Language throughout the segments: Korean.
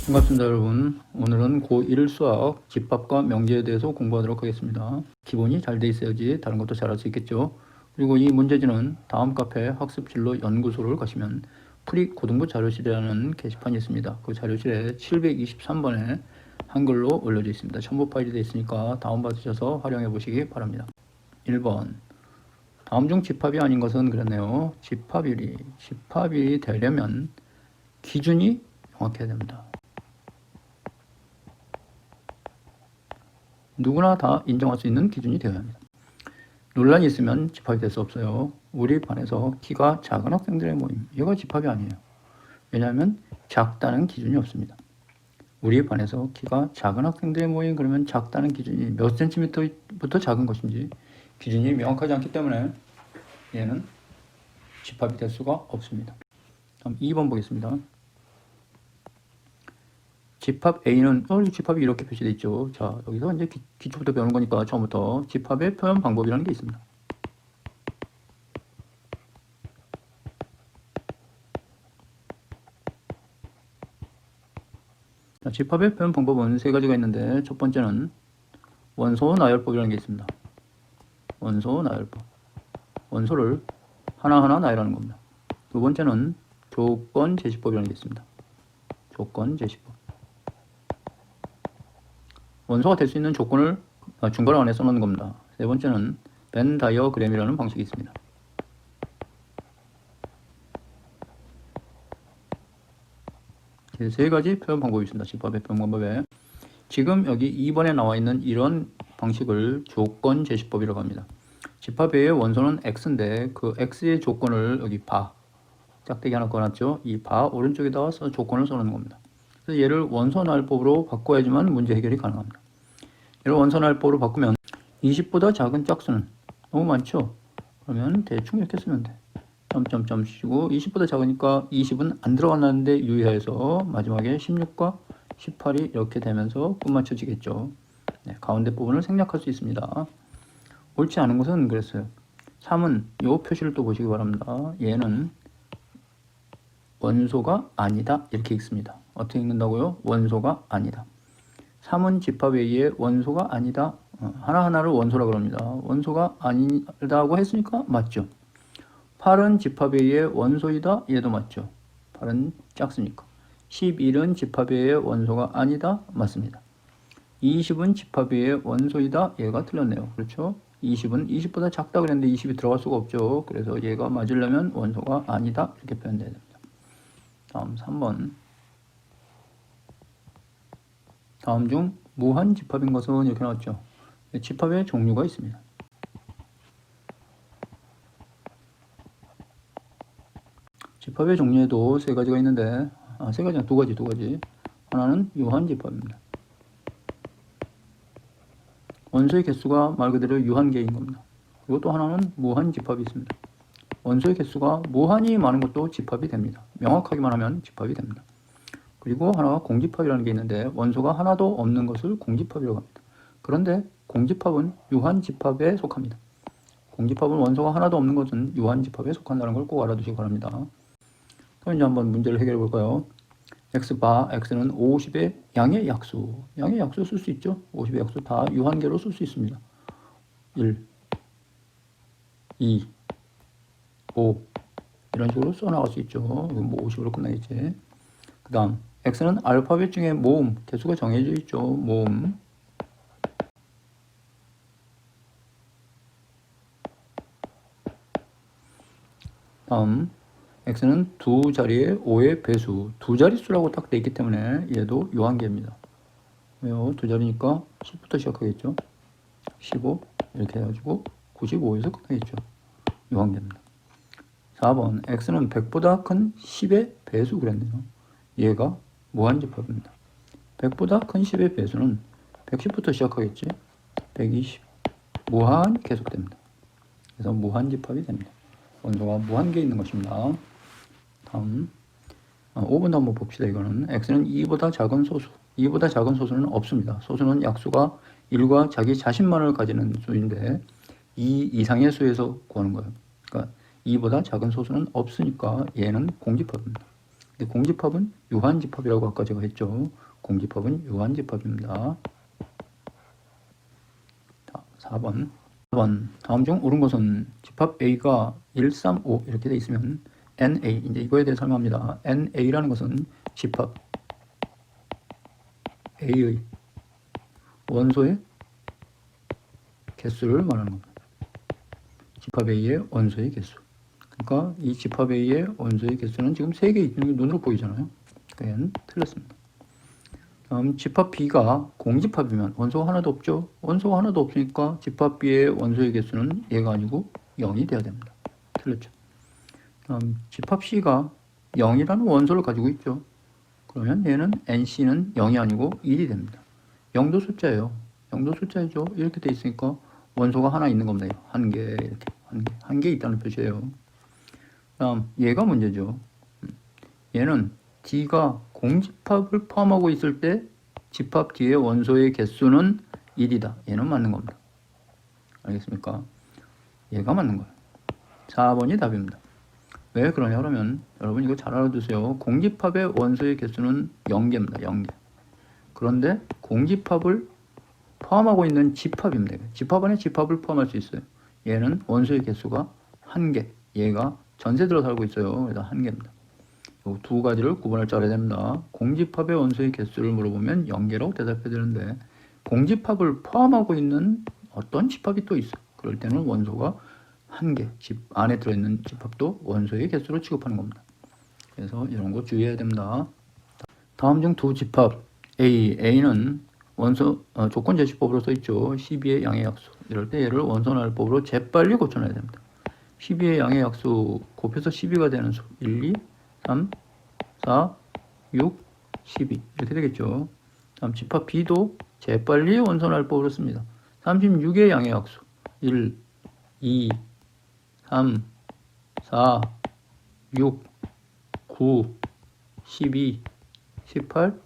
반갑습니다 여러분. 오늘은 고1 수학 집합과 명제에 대해서 공부하도록 하겠습니다. 기본이 잘 돼 있어야지 다른 것도 잘할 수 있겠죠. 그리고 이 문제지는 다음 카페 학습진로 연구소를 가시면 프리 고등부 자료실이라는 게시판이 있습니다. 그 자료실에 723번에 한글로 올려져 있습니다. 첨부 파일이 되어 있으니까 다운받으셔서 활용해 보시기 바랍니다. 1번, 다음 중 집합이 아닌 것은 그랬네요. 집합이 되려면 기준이 정확해야 됩니다. 누구나 다 인정할 수 있는 기준이 되어야 합니다. 논란이 있으면 집합이 될 수 없어요. 우리 반에서 키가 작은 학생들의 모임, 이거 집합이 아니에요. 왜냐하면 작다는 기준이 없습니다. 우리 반에서 키가 작은 학생들의 모임, 그러면 작다는 기준이 몇 센티미터부터 작은 것인지 기준이 명확하지 않기 때문에 얘는 집합이 될 수가 없습니다. 다음 2번 보겠습니다. 집합 A는 집합이 이렇게 표시되어 있죠. 자, 여기서 이제 기초부터 배우는 거니까 처음부터 집합의 표현 방법이라는 게 있습니다. 자, 집합의 표현 방법은 세 가지가 있는데 첫 번째는 원소 나열법이라는 게 있습니다. 원소 나열법. 원소를 하나하나 나열하는 겁니다. 두 번째는 조건 제시법이라는 게 있습니다. 조건 제시법. 원소가 될 수 있는 조건을 중괄호 안에 써놓는 겁니다. 세 번째는 벤 다이어그램이라는 방식이 있습니다. 세 가지 표현 방법이 있습니다. 집합의 표현 방법에. 지금 여기 2번에 나와 있는 이런 방식을 조건 제시법이라고 합니다. 집합의 원소는 x인데 그 x의 조건을 여기 바, 짝대기 하나 꺼놨죠. 이 바 오른쪽에다가 조건을 써놓는 겁니다. 그래서 얘를 원소 나열법으로 바꿔야지만 문제 해결이 가능합니다. 얘를 원소 나열법으로 바꾸면 20보다 작은 짝수는 너무 많죠? 그러면 대충 이렇게 쓰면 돼. 점점점 치고 20보다 작으니까 20은 안 들어갔는데 유의하여서 마지막에 16과 18이 이렇게 되면서 끝맞춰지겠죠. 네, 가운데 부분을 생략할 수 있습니다. 옳지 않은 것은 그랬어요. 3은 이 표시를 또 보시기 바랍니다. 얘는 원소가 아니다 이렇게 읽습니다. 어떻게 읽는다고요? 원소가 아니다. 3은 집합 A의 원소가 아니다. 하나하나를 원소라고 합니다. 원소가 아니다고 했으니까 맞죠. 8은 집합 A의 원소이다. 얘도 맞죠. 8은 짝수니까. 11은 집합 A의 원소가 아니다. 맞습니다. 20은 집합 A의 원소이다. 얘가 틀렸네요. 그렇죠? 20은 20보다 작다 그랬는데 20이 들어갈 수가 없죠. 그래서 얘가 맞으려면 원소가 아니다. 이렇게 표현돼야 됩니다. 다음 3번. 다음 중 무한 집합인 것은 이렇게 나왔죠. 집합의 종류가 있습니다. 집합의 종류에도 세 가지가 있는데 세 가지나 두 가지. 하나는 유한 집합입니다. 원소의 개수가 말 그대로 유한계인 겁니다. 그리고 또 하나는 무한 집합이 있습니다. 원소의 개수가 무한히 많은 것도 집합이 됩니다. 명확하게만 하면 집합이 됩니다. 그리고 하나가 공집합이라는 게 있는데 원소가 하나도 없는 것을 공집합이라고 합니다. 그런데 공집합은 유한집합에 속합니다. 공집합은 원소가 하나도 없는 것은 유한집합에 속한다는 걸 꼭 알아두시기 바랍니다. 그럼 이제 한번 문제를 해결해 볼까요? x바, x는 50의 양의 약수. 양의 약수 쓸 수 있죠? 50의 약수 다 유한계로 쓸 수 있습니다. 1, 2, 5 이런 식으로 써나갈 수 있죠. 이건 뭐 50으로 끝나겠지. 그 다음 x는 알파벳 중에 모음, 개수가 정해져 있죠. 모음. 다음 x는 두 자리의 5의 배수, 두 자릿수라고 딱 돼 있기 때문에 얘도 유한계입니다. 왜요? 두 자리니까 10부터 시작하겠죠. 15 이렇게 해가지고 95에서 끝나겠죠. 유한계입니다. 4번 x는 100보다 큰 10의 배수 그랬네요. 얘가 무한집합입니다. 100보다 큰 10의 배수는 110부터 시작하겠지. 120 무한 계속됩니다. 그래서 무한집합이 됩니다. 원소가 무한계에 있는 것입니다. 다음 5번도 한번 봅시다. 이거는 x는 2보다 작은 소수. 2보다 작은 소수는 없습니다. 소수는 약수가 1과 자기 자신만을 가지는 수인데 2 이상의 수에서 구하는 거예요. 그러니까 2보다 작은 소수는 없으니까 얘는 공집합입니다. 근데 공집합은 유한집합이라고 아까 제가 했죠. 공집합은 유한집합입니다. 4번. 다음 중 옳은 것은 집합 A가 1, 3, 5 이렇게 돼 있으면 NA, 이제 이거에 대해 설명합니다. NA라는 것은 집합 A의 원소의 개수를 말하는 겁니다. 집합 A의 원소의 개수. 그러니까 이 집합 A의 원소의 개수는 지금 3개 있는 게 눈으로 보이잖아요. 그건 틀렸습니다. 다음 집합 B가 공집합이면 원소가 하나도 없죠. 원소가 하나도 없으니까 집합 B의 원소의 개수는 얘가 아니고 0이 돼야 됩니다. 틀렸죠. 다음 집합 C가 0이라는 원소를 가지고 있죠. 그러면 얘는 NC는 0이 아니고 1이 됩니다. 0도 숫자예요. 0도 숫자이죠. 이렇게 돼 있으니까 원소가 하나 있는 겁니다. 한 개, 이렇게 한 개 있다는 표시예요. 다음 얘가 문제죠. 얘는 D가 공집합을 포함하고 있을 때 집합 D의 원소의 개수는 1이다. 얘는 맞는 겁니다. 알겠습니까? 얘가 맞는 거예요. 4번이 답입니다. 왜 그러냐 그러면 여러분 이거 잘 알아두세요. 공집합의 원소의 개수는 0개입니다. 0개. 그런데 공집합을 포함하고 있는 집합입니다. 집합 안에 집합을 포함할 수 있어요. 얘는 원소의 개수가 1개. 얘가 전세들어 살고 있어요. 그래서 1개입니다. 이 두 가지를 구분할 줄 알아야 됩니다. 공집합의 원소의 개수를 물어보면 0개라고 대답해야 되는데 공집합을 포함하고 있는 어떤 집합이 또 있어요. 그럴 때는 원소가 1개, 집 안에 들어있는 집합도 원소의 개수로 취급하는 겁니다. 그래서 이런 거 주의해야 됩니다. 다음 중 두 집합 A는 원소 조건 제시법으로 써 있죠. 12의 양의 약수. 이럴 때 얘를 원소 나열법으로 재빨리 고쳐놔야 됩니다. 12의 양의 약수 곱해서 12가 되는 수 1, 2, 3, 4, 6, 12 이렇게 되겠죠. 다음 집합 B도 재빨리 원소 나열법으로 씁니다. 36의 양의 약수 1, 2, 3, 4, 6, 9, 12, 18,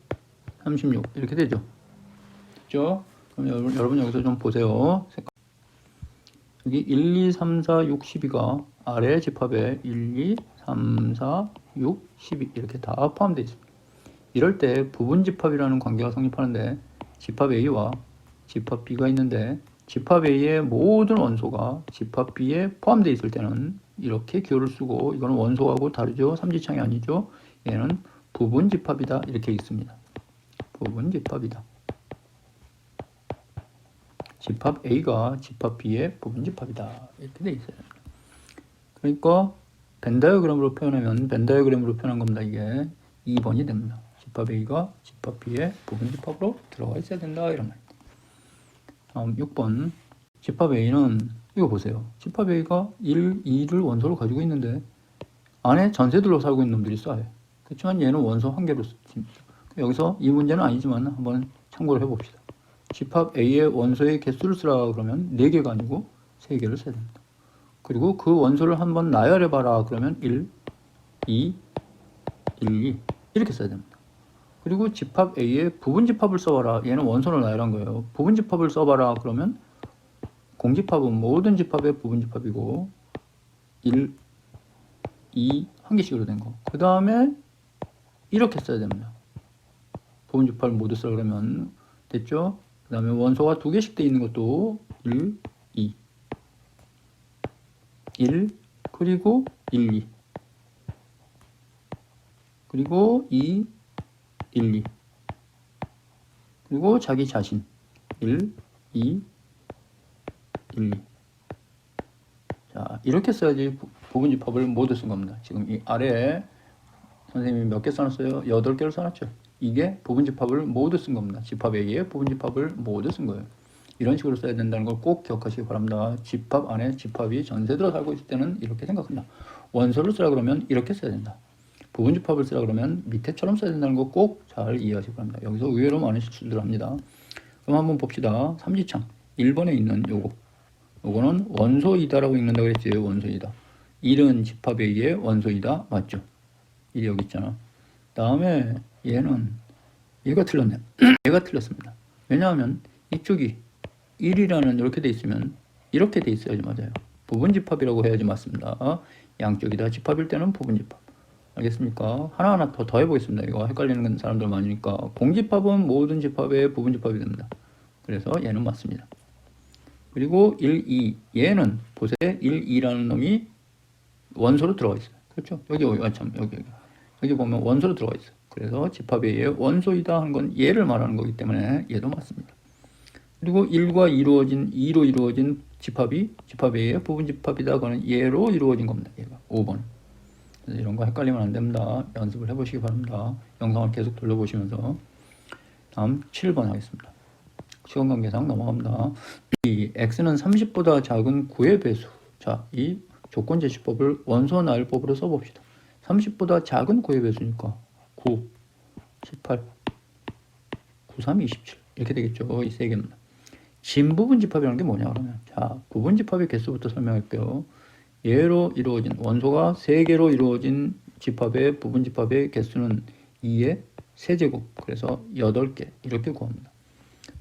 36 이렇게 되죠. 됐죠? 그럼 여러분 여기서 좀 보세요. 여기 1, 2, 3, 4, 6, 12가 아래 집합에 1, 2, 3, 4, 6, 12 이렇게 다 포함되어 있습니다. 이럴 때 부분집합이라는 관계가 성립하는데 집합 A와 집합 B가 있는데 집합 A의 모든 원소가 집합 B에 포함되어 있을 때는 이렇게 기호를 쓰고 이거는 원소하고 다르죠. 삼지창이 아니죠. 얘는 부분집합이다 이렇게 있습니다. 부분집합이다. 집합 A가 집합 B의 부분집합이다 이렇게 돼 있어요. 그러니까 벤다이어그램으로 표현하면 벤다이어그램으로 표현한 겁니다. 이게 2번이 됩니다. 집합 A가 집합 B의 부분집합으로 들어가 있어야 된다 이런 말. 다음 6번 집합 A는 이거 보세요. 집합 A가 1, 2를 원소로 가지고 있는데 안에 전세들로 살고 있는 놈들이 있어요. 그렇지만 얘는 원소 한 개로 씁니다. 여기서 이 문제는 아니지만 한번 참고를 해봅시다. 집합 A의 원소의 개수를 쓰라 그러면 4개가 아니고 3개를 써야 됩니다. 그리고 그 원소를 한번 나열해봐라 그러면 1, 2, 1, 2 이렇게 써야 됩니다. 그리고 집합 A의 부분집합을 써봐라. 얘는 원소를 나열한 거예요. 부분집합을 써봐라 그러면 공집합은 모든 집합의 부분집합이고 1, 2 한 개씩으로 된 거. 그 다음에 이렇게 써야 됩니다. 부분집합을 모두 쓰라 그러면 됐죠? 그 다음에 원소가 2개씩 돼 있는 것도 1, 2 1 그리고 1, 2 그리고 2, 1, 2 그리고 자기 자신 1, 2, 1, 2 자 이렇게 써야지 부분집합을 모두 쓴 겁니다. 지금 이 아래에 선생님이 몇 개 써놨어요? 8개를 써놨죠. 이게 부분집합을 모두 쓴 겁니다. 집합 A의 부분집합을 모두 쓴 거예요. 이런 식으로 써야 된다는 걸 꼭 기억하시기 바랍니다. 집합 안에 집합이 전세들어 살고 있을 때는 이렇게 생각합니다. 원소를 쓰라 그러면 이렇게 써야 된다. 부분집합을 쓰라 그러면 밑에처럼 써야 된다는 거 꼭 잘 이해하시기 바랍니다. 여기서 의외로 많은 실수들을 합니다. 그럼 한번 봅시다. 삼지창 1번에 있는 요거는 원소이다라고 읽는다고 했죠. 원소이다. 1은 집합 A의 원소이다. 맞죠? 1이 여기 있잖아. 다음에 얘가 틀렸네. 얘가 틀렸습니다. 왜냐하면 이쪽이 1이라는 이렇게 돼 있으면 이렇게 돼 있어야지 맞아요. 부분집합이라고 해야지 맞습니다. 양쪽이 다 집합일 때는 부분집합. 알겠습니까? 하나하나 더 해보겠습니다. 이거 헷갈리는 사람들 많으니까. 공집합은 모든 집합의 부분집합이 됩니다. 그래서 얘는 맞습니다. 그리고 1, 2 얘는 보세요. 1, 2라는 놈이 원소로 들어가 있어요. 그렇죠? 여기 여기 보면 원소로 들어가 있어요. 그래서 집합의 얘 원소이다 하는 건 얘를 말하는 거기 때문에 얘도 맞습니다. 그리고 1과 2로 이루어진 집합의 얘 부분집합이다. 그거는 얘로 이루어진 겁니다. 얘가 5번. 그래서 이런 거 헷갈리면 안 됩니다. 연습을 해보시기 바랍니다. 영상을 계속 돌려보시면서. 다음 7번 하겠습니다. 시간 관계상 넘어갑니다. 이 x는 30보다 작은 9의 배수. 자, 이 조건 제시법을 원소 나열법으로 써봅시다. 30보다 작은 9의 배수니까 9, 18, 93, 27 이렇게 되겠죠. 이 세 개입니다. 진부분집합이라는 게 뭐냐 그러면, 자, 부분집합의 개수부터 설명할게요. 얘로 이루어진 원소가 3개로 이루어진 집합의 부분집합의 개수는 2의 세제곱, 그래서 8개 이렇게 구합니다.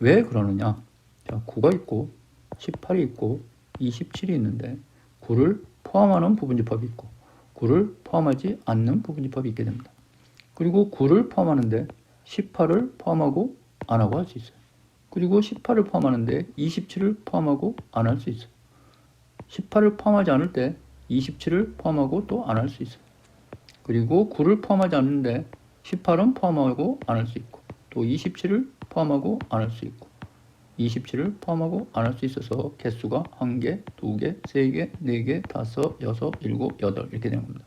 왜 그러느냐? 자, 9가 있고 18이 있고 27이 있는데 9를 포함하는 부분집합이 있고 9를 포함하지 않는 부분집합이 있게 됩니다. 그리고 9를 포함하는데 18을 포함하고 안 하고 할 수 있어요. 그리고 18을 포함하는데 27을 포함하고 안 할 수 있어요. 18을 포함하지 않을 때 27을 포함하고 또 안 할 수 있어요. 그리고 9를 포함하지 않는데 18은 포함하고 안 할 수 있고, 또 27을 포함하고 안 할 수 있고, 27을 포함하고 안 할 수 있어서 개수가 1개, 2개, 3개, 4개, 5, 6, 7, 8 이렇게 되는 겁니다.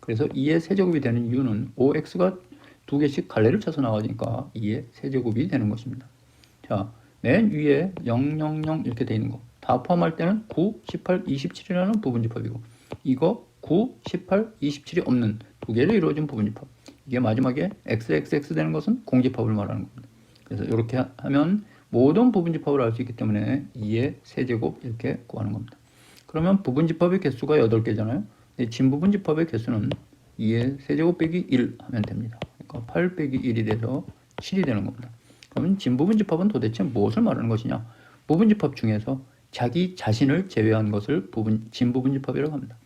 그래서 2의 세제곱이 되는 이유는 5x가 2개씩 갈래를 쳐서 나가니까 2의 세제곱이 되는 것입니다. 자, 맨 위에 0, 0, 0 이렇게 되어 있는 거 다 포함할 때는 9, 18, 27이라는 부분집합이고, 이거 9, 18, 27이 없는 2개로 이루어진 부분집합, 이게 마지막에 xxx 되는 것은 공집합을 말하는 겁니다. 그래서 이렇게 하면 모든 부분집합을 알 수 있기 때문에 2의 세제곱 이렇게 구하는 겁니다. 그러면 부분집합의 개수가 8개잖아요. 진부분집합의 개수는 2의 세제곱 빼기 1 하면 됩니다. 그러니까 8 빼기 1이 돼서 7이 되는 겁니다. 그러면 진부분집합은 도대체 무엇을 말하는 것이냐? 부분집합 중에서 자기 자신을 제외한 것을 진부분집합이라고 합니다.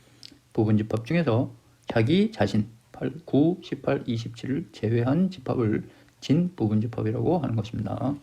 부분집합 중에서 자기 자신 8, 9, 18, 27을 제외한 집합을 진부분집합이라고 하는 것입니다.